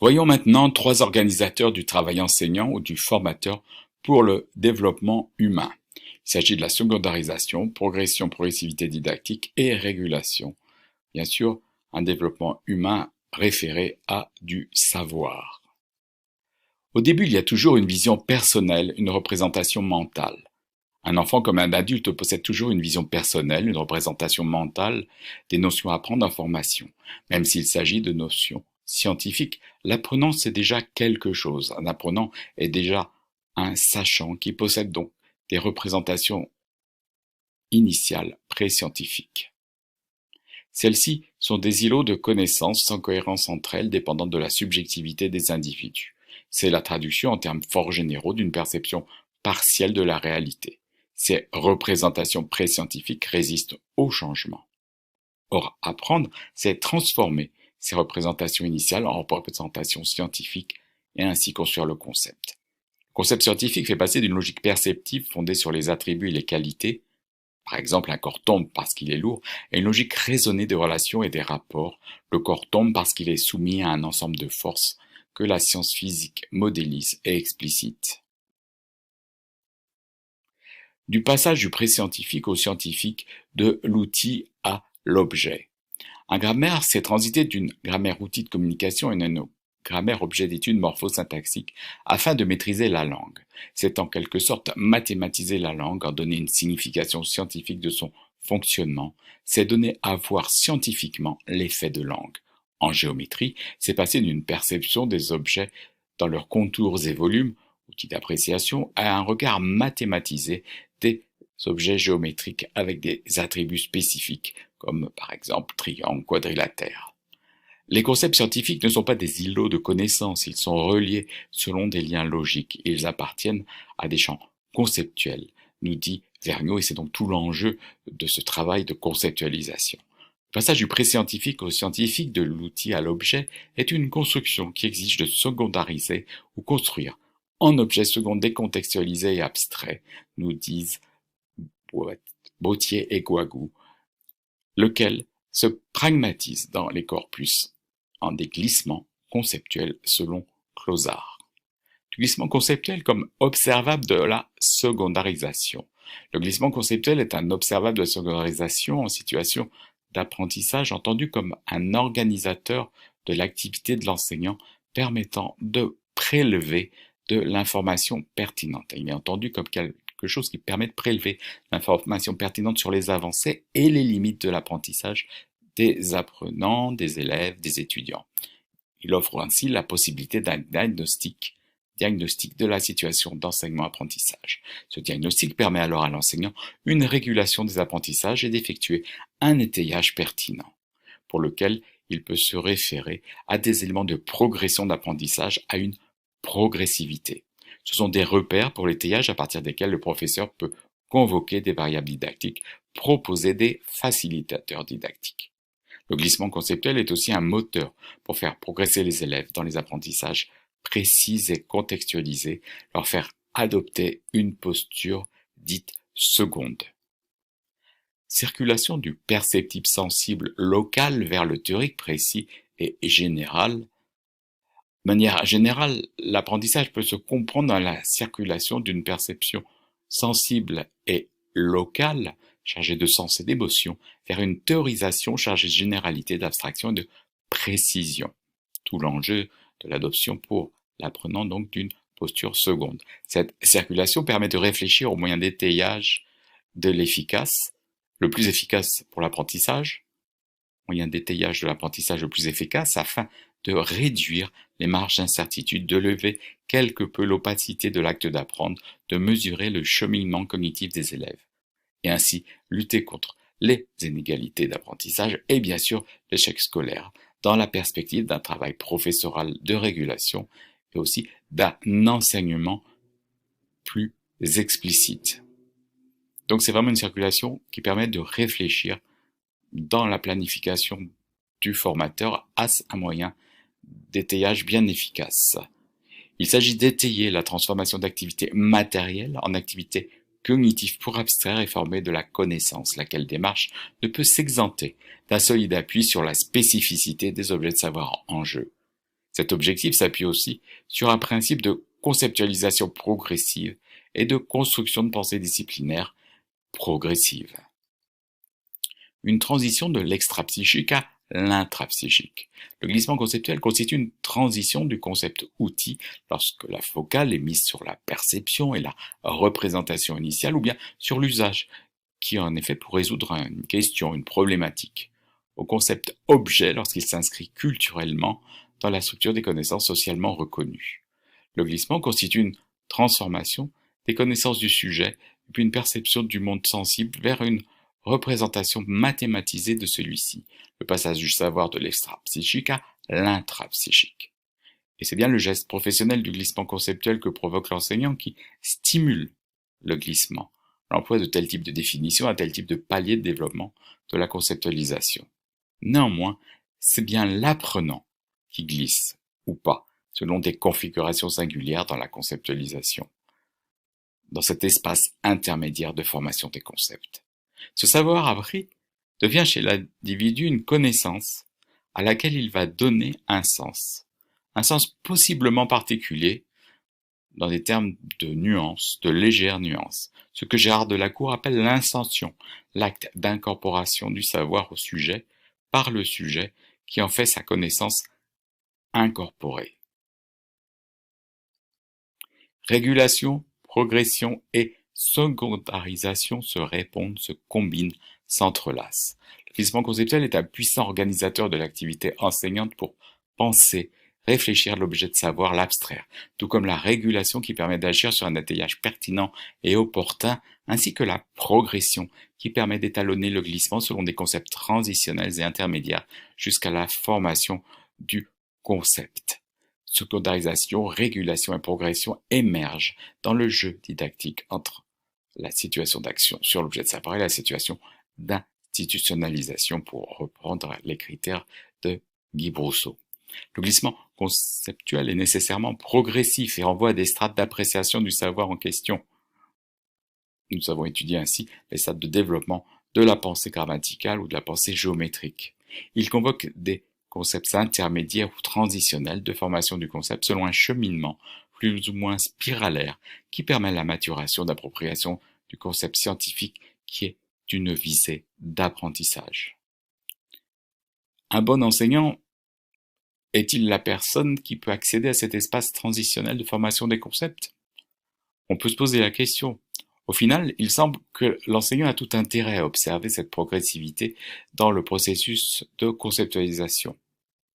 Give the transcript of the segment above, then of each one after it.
Voyons maintenant trois organisateurs du travail enseignant ou du formateur pour le développement humain. Il s'agit de la secondarisation, progression, progressivité didactique et régulation. Bien sûr, un développement humain référé à du savoir. Au début, il y a toujours une vision personnelle, une représentation mentale. Un enfant comme un adulte possède toujours une vision personnelle, une représentation mentale des notions à apprendre en formation. Même s'il s'agit de notions scientifiques, l'apprenant c'est déjà quelque chose. Un apprenant est déjà un sachant qui possède donc des représentations initiales pré-scientifiques. Celles-ci sont des îlots de connaissances sans cohérence entre elles dépendant de la subjectivité des individus. C'est la traduction en termes fort généraux d'une perception partielle de la réalité. Ces représentations pré-scientifiques résistent au changement. Or, apprendre, c'est transformer ces représentations initiales en représentations scientifiques et ainsi construire le concept. Le concept scientifique fait passer d'une logique perceptive fondée sur les attributs et les qualités, par exemple un corps tombe parce qu'il est lourd, à une logique raisonnée des relations et des rapports. Le corps tombe parce qu'il est soumis à un ensemble de forces que la science physique modélise et explicite. Du passage du pré-scientifique au scientifique, de l'outil à l'objet. Un grammaire, c'est transiter d'une grammaire outil de communication à une grammaire objet d'étude morphosyntaxique afin de maîtriser la langue. C'est en quelque sorte mathématiser la langue, en donner une signification scientifique de son fonctionnement. C'est donner à voir scientifiquement l'effet de langue. En géométrie, c'est passer d'une perception des objets dans leurs contours et volumes, outil d'appréciation, à un regard mathématisé des objets géométriques avec des attributs spécifiques, comme par exemple triangle, quadrilatère. Les concepts scientifiques ne sont pas des îlots de connaissances, ils sont reliés selon des liens logiques. Ils appartiennent à des champs conceptuels, nous dit Vergniaud, et c'est donc tout l'enjeu de ce travail de conceptualisation. Le passage du pré-scientifique au scientifique, de l'outil à l'objet, est une construction qui exige de secondariser ou construire en objet second décontextualisé et abstrait, nous disent Bautier et Guagou, lequel se pragmatise dans les corpus en des glissements conceptuels selon Clausard. Du glissement conceptuel comme observable de la secondarisation. Le glissement conceptuel est un observable de la secondarisation en situation d'apprentissage entendu comme un organisateur de l'activité de l'enseignant permettant de prélever de l'information pertinente. Il est entendu comme quelque chose qui permet de prélever l'information pertinente sur les avancées et les limites de l'apprentissage des apprenants, des élèves, des étudiants. Il offre ainsi la possibilité d'un diagnostic de la situation d'enseignement-apprentissage. Ce diagnostic permet alors à l'enseignant une régulation des apprentissages et d'effectuer un étayage pertinent, pour lequel il peut se référer à des éléments de progression d'apprentissage, à une progressivité. Ce sont des repères pour l'étayage à partir desquels le professeur peut convoquer des variables didactiques, proposer des facilitateurs didactiques. Le glissement conceptuel est aussi un moteur pour faire progresser les élèves dans les apprentissages précis et contextualisés, leur faire adopter une posture dite seconde. Circulation du perceptible sensible local vers le théorique précis et général. De manière générale, l'apprentissage peut se comprendre dans la circulation d'une perception sensible et locale, chargée de sens et d'émotion, vers une théorisation chargée de généralité, d'abstraction et de précision. Tout l'enjeu de l'adoption pour l'apprenant donc d'une posture seconde. Cette circulation permet de réfléchir aux moyens d'étayage de l'efficace, le plus efficace pour l'apprentissage, moyen d'étayage de l'apprentissage le plus efficace afin de réduire les marges d'incertitude, de lever quelque peu l'opacité de l'acte d'apprendre, de mesurer le cheminement cognitif des élèves, et ainsi lutter contre les inégalités d'apprentissage et bien sûr l'échec scolaire, dans la perspective d'un travail professoral de régulation et aussi d'un enseignement plus explicite. Donc c'est vraiment une circulation qui permet de réfléchir dans la planification du formateur à un moyen d'étayage bien efficace. Il s'agit d'étayer la transformation d'activités matérielles en activités cognitives pour abstraire et former de la connaissance, laquelle démarche ne peut s'exenter d'un solide appui sur la spécificité des objets de savoir en jeu. Cet objectif s'appuie aussi sur un principe de conceptualisation progressive et de construction de pensée disciplinaire progressive. Une transition de l'extrapsychique à l'intrapsychique. Le glissement conceptuel constitue une transition du concept outil lorsque la focale est mise sur la perception et la représentation initiale ou bien sur l'usage, qui en effet pour résoudre une question, une problématique, au concept objet lorsqu'il s'inscrit culturellement dans la structure des connaissances socialement reconnues. Le glissement constitue une transformation des connaissances du sujet puis une perception du monde sensible vers une représentation mathématisée de celui-ci, le passage du savoir de l'extrapsychique à l'intrapsychique. Et c'est bien le geste professionnel du glissement conceptuel que provoque l'enseignant qui stimule le glissement, l'emploi de tel type de définition à tel type de palier de développement de la conceptualisation. Néanmoins, c'est bien l'apprenant qui glisse, ou pas, selon des configurations singulières dans la conceptualisation, dans cet espace intermédiaire de formation des concepts. Ce savoir appris devient chez l'individu une connaissance à laquelle il va donner un sens possiblement particulier, dans des termes de nuances, de légères nuances, ce que Gérard Delacour appelle l'intention, l'acte d'incorporation du savoir au sujet, par le sujet, qui en fait sa connaissance incorporée. Régulation, progression et secondarisation se répondent, se combinent, s'entrelacent. Le glissement conceptuel est un puissant organisateur de l'activité enseignante pour penser, réfléchir l'objet de savoir, l'abstraire, tout comme la régulation qui permet d'agir sur un attellage pertinent et opportun, ainsi que la progression qui permet d'étalonner le glissement selon des concepts transitionnels et intermédiaires jusqu'à la formation du concept. Secondarisation, régulation et progression émergent dans le jeu didactique entre la situation d'action sur l'objet de savoir et la situation d'institutionnalisation, pour reprendre les critères de Guy Brousseau. Le glissement conceptuel est nécessairement progressif et renvoie à des strates d'appréciation du savoir en question. Nous avons étudié ainsi les strates de développement de la pensée grammaticale ou de la pensée géométrique. Il convoque des concepts intermédiaires ou transitionnels de formation du concept selon un cheminement plus ou moins spiralaire qui permet la maturation d'appropriation du concept scientifique qui est d'une visée d'apprentissage. Un bon enseignant est-il la personne qui peut accéder à cet espace transitionnel de formation des concepts? On peut se poser la question. Au final, il semble que l'enseignant a tout intérêt à observer cette progressivité dans le processus de conceptualisation.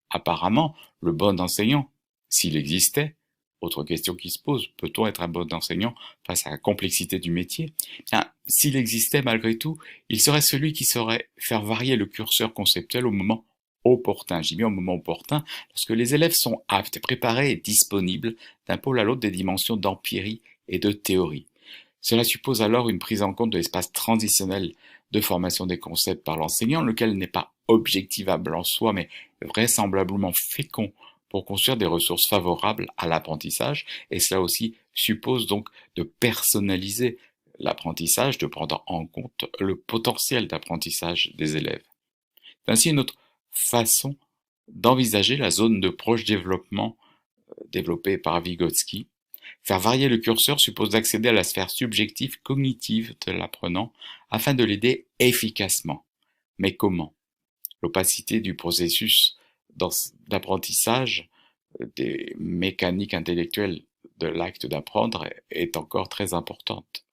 Apparemment, le bon enseignant, s'il existait, autre question qui se pose, peut-on être un bon enseignant face à la complexité du métier? Bien, s'il existait malgré tout, il serait celui qui saurait faire varier le curseur conceptuel au moment opportun. J'y bien au moment opportun, lorsque les élèves sont aptes, préparés et disponibles d'un pôle à l'autre des dimensions d'empirie et de théorie. Cela suppose alors une prise en compte de l'espace transitionnel de formation des concepts par l'enseignant, lequel n'est pas objectivable en soi, mais vraisemblablement fécond pour construire des ressources favorables à l'apprentissage, et cela aussi suppose donc de personnaliser l'apprentissage, de prendre en compte le potentiel d'apprentissage des élèves. C'est ainsi une autre façon d'envisager la zone de proche développement développée par Vygotsky. Faire varier le curseur suppose d'accéder à la sphère subjective cognitive de l'apprenant afin de l'aider efficacement. Mais comment? L'opacité du processus d'apprentissage des mécaniques intellectuelles de l'acte d'apprendre est encore très importante.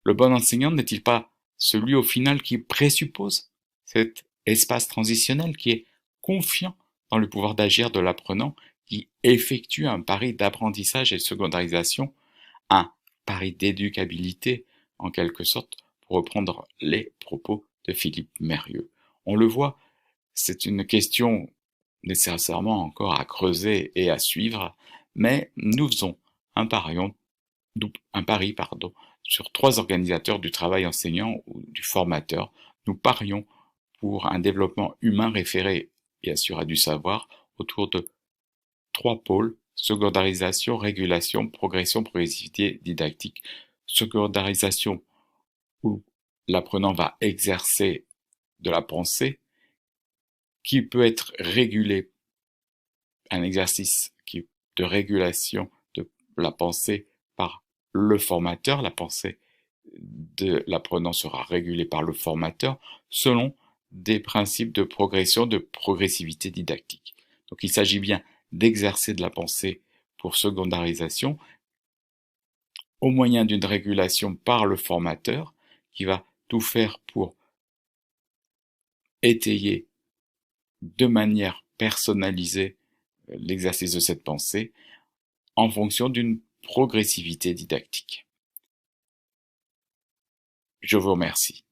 Le bon enseignant n'est-il pas celui au final qui présuppose cet espace transitionnel, qui est confiant dans le pouvoir d'agir de l'apprenant, qui effectue un pari d'apprentissage et de secondarisation, un pari d'éducabilité en quelque sorte, pour reprendre les propos de Philippe Mérieux. On le voit, c'est une question nécessairement encore à creuser et à suivre, mais nous faisons un pari, sur 3 organisateurs du travail enseignant ou du formateur. Nous parions pour un développement humain référé et assuré du savoir autour de 3 pôles: secondarisation, régulation, progression, progressivité didactique. Secondarisation, où l'apprenant va exercer de la pensée, qui peut être régulée un exercice de régulation de la pensée par le formateur. La pensée de l'apprenant sera régulée par le formateur selon des principes de progression, de progressivité didactique. Donc il s'agit bien d'exercer de la pensée pour secondarisation au moyen d'une régulation par le formateur qui va tout faire pour étayer de manière personnalisée l'exercice de cette pensée en fonction d'une progressivité didactique. Je vous remercie.